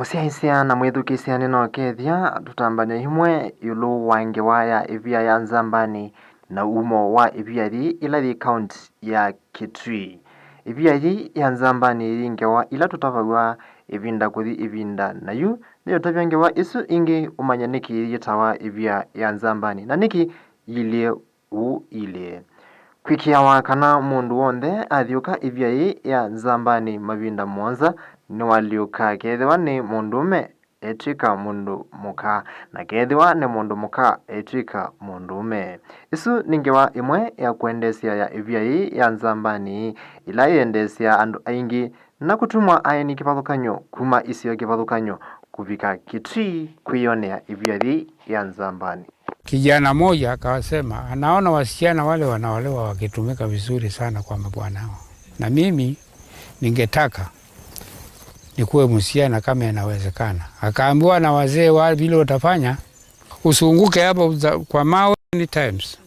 Musiaisia na mwithukisia nino kethia tutambania himwe yulu wa Ngewa ya ivia ya zambani na umo wa ivia ila kaunti ya Kitui. Ivia ya zambani Ngewa ila tutavagwa ivinda kuthi ivinda nayu niyo tavya Ngewa isu ingi umanya niki yitawa ivia ya zambani na niki ilie ilie kwikiawa kana mundu wonthe athiuka ivia ya zambani mavinda monza ni waliuka kethiwa ni mundume etwika mundu muka na kethiwa ni mundu muka etwika mundume. Isu ni Ngewa imwe ya kuendesia ya ivia ya zambani ila yendesia andu aingi na kutumwa aeni kivathukanyo kuma isio kivathukanyo kuvika Kitui kwionea ivia ya zambani. Kijana moja akasema anaona wasichana wale wanaolewa wakitumika vizuri sana kwa mabwana hao, na mimi ningetaka nikuwe msichana kama inawezekana. Akaambiwa na wazee wale vile utafanya usunguke hapa kwa mawe many times,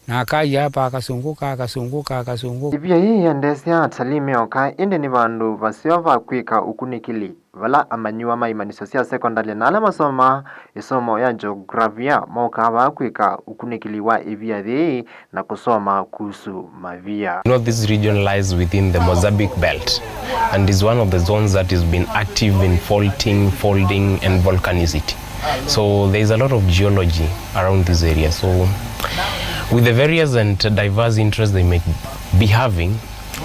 na akaja hapa akasunguka. Ivia ya ndesia atalime oka indi ni vandu vasiova kwika ukunikili vala amanyiwa maimaniso sia secondary na ala masoma isomo ya geografia moka wa kwika ukunikili wa ivia na kusoma kuhusu mavia. This region lies within the Mozambique belt and is one of the zones that has been active in faulting, folding and volcanicity. So there is a lot of geology around this area. So with the various and diverse interests they may be having,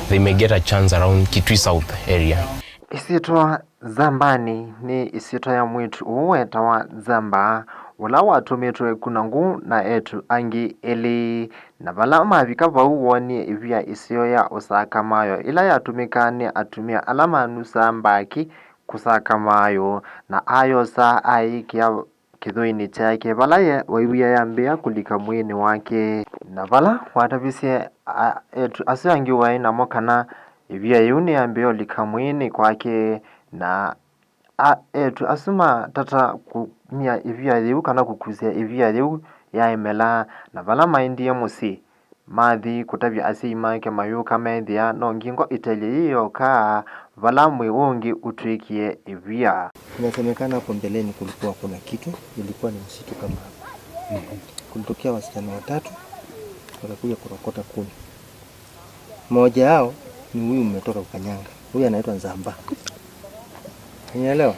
they may get a chance around Kitui South area. Isitwa zambani ni isitwa ya mwitu uweta wa zamba wala watumitwe kunangu na etu angi eli na vala mavika vauwoni ivia isio ya usaka mayo ila yatumika ni atumia alama nusa mbaki kusaka mayo na ayo saa aikia kithuini chake vala ya waiwia ya mbea kulika mwini wake na vala watavisie etu asio angi waina mokana ivia yuni ya mbeo lika mwini kwake na etu asuma tata kumia ivia liu kana kukuzia ivia liu ya emela na vala maindi ya musi mathi kutavya asima ke mayuka methia no ngingo itali hiyo kaa vala mwi ungi utwikie ivia. Inasemekana hapo mbeleni kulikuwa kuna kitu, ilikuwa ni msitu kama hapa. Kulitokea wasichana watatu wakakuja kurokota kuni. Mmoja wao ni huyu mmetoka ukanyanga. Huyu anaitwa Zamba. Unaelewa?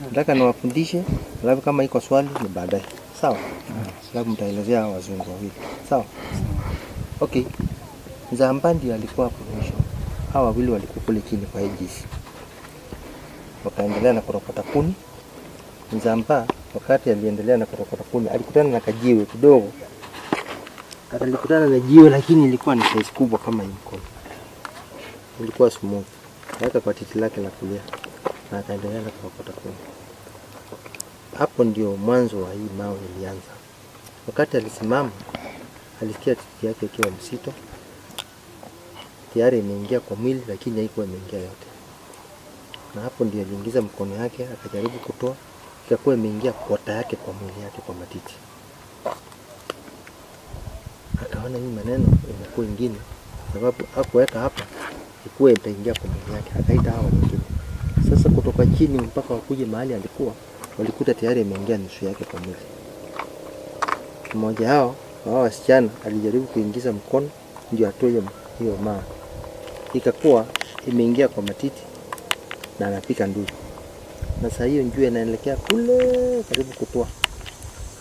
Nataka niwafundishe, alafu kama iko swali ni baadaye. Sawa? Alafu mtaelezea hao wazungu wawili. Sawa? Okay. Zamba ndiye alikuwa hapo mwisho. Hao wawili walikuwa kule chini kwa hizi. Wakaendelea na kurokota kuni. Zamba wakati aliendelea na kurokota kuni alikutana na kajiwe kidogo. Alikutana na jiwe lakini ilikuwa ni size kubwa kama hii mkono. Ilikuwa smooth. Akaweka kwa titi lake la kulia na akaendelea na kurokota kuni. Hapo ndio mwanzo wa hii mawe ilianza. Wakati alisimama alisikia titi yake ikiwa msito. Tayari imeingia kwa mwili lakini haikuwa imeingia yote. Na hapo ndio aliingiza mkono yake akajaribu kutoa, ikakuwa imeingia kota yake kwa mwili yake kwa matiti. Akaona hii maneno inakuwa ingine sababu hakuweka hapa ikuwa itaingia kwa mwili yake. Akaita hao wengine. Sasa kutoka chini mpaka wakuje mahali alikuwa walikuta tayari imeingia nusu yake kwa mwili. Mmoja hao wasichana alijaribu kuingiza mkono ndio atoe hiyo mawe. Ikakuwa imeingia kwa matiti na anapika nduru. Na saa hiyo njua inaelekea kule karibu kutoa.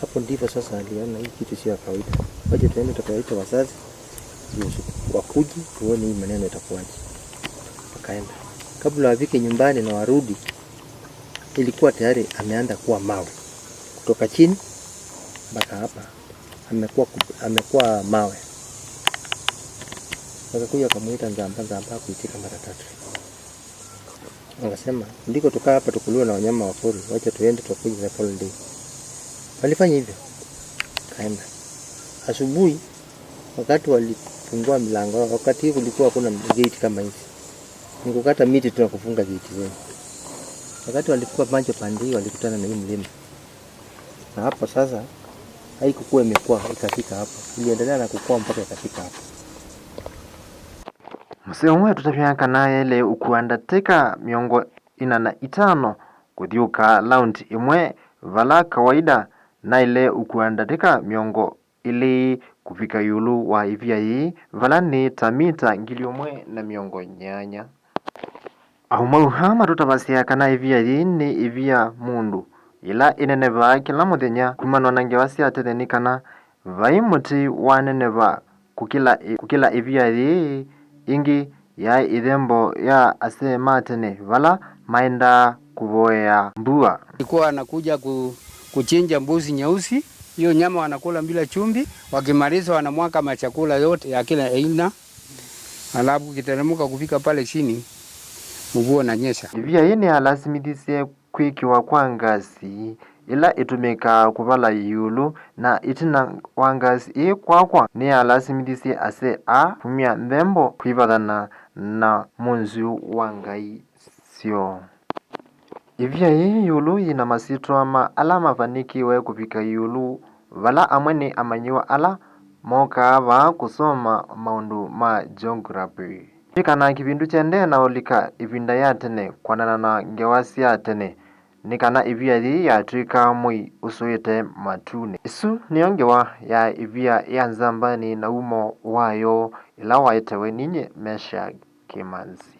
Hapo ndipo sasa aliona hii kitu sio kawaida. Waje tuende tukawaita wazazi wakuje tuone hii maneno itakuwaje. Akaenda. Kabla wafike nyumbani na warudi ilikuwa tayari ameanza kuwa mawe. Kutoka chini mpaka hapa amekuwa mawe. Wakakuja kumuita Zamba kuitika mara 3. Akasema ndiko tukaa hapa tukuliwa na wanyama wa pori, wacha tuende tukuje the following day. Walifanya hivyo. Kaenda. Asubuhi wakati walifungua milango, wakati hiyo kulikuwa kuna gate kama hivi. Nikukata miti tunakufunga gate zenu. Wakati walifika macho pande hiyo walikutana na hii mlima. Na hapo sasa haikuwa imekuwa ikafika hapo. Iliendelea na kukua mpaka ikafika hapo. Museo mwe tutafyaka naye ile ukuandateka miongo 45 kuthiuka laundi imwe vala kawaida na ile ukuandatika miongo ili kufika yulu wa ivia hii vala ni tamita 1,800. Ahumauha matutavasia kana ivia hii ni ivia mundu ila ineneva kila muthenya kumanwa na Ngewa cia tene ni kana vai muti waneneva kukila ivia hii ingi ya ithembo ya ase matene vala maenda kuvoea mbua. Ilikuwa anakuja kuchinja mbuzi nyeusi, hiyo nyama wanakula bila chumvi, wakimaliza wanamwaka machakula yote ya kila aina, alafu kiteremka kufika pale chini mvua inanyesha. Ivia hii ni alasimithise kwikiwa kwa ngasi ila itumika kuvala yulu na itina wa ngasi ii kwakwa ni alasimithise ase kumia nthembo kwivathana na munzu wa ngai syo. Ivia hii yulu ina masitwa ma ala mavanikiwe kufika yulu vala amwe ni amanyiwa ala moka va kusoma maundu ma geography. Kana kivindu chende na ulika ivinda ya tene kwanana na Ngewa cia tene ni kana ivia hii yatwika mui usuite matune. Isu niyo Ngewa ya ivia ya Nzambani na umo wayo ila waitewe ninye Mesha Kimanzi.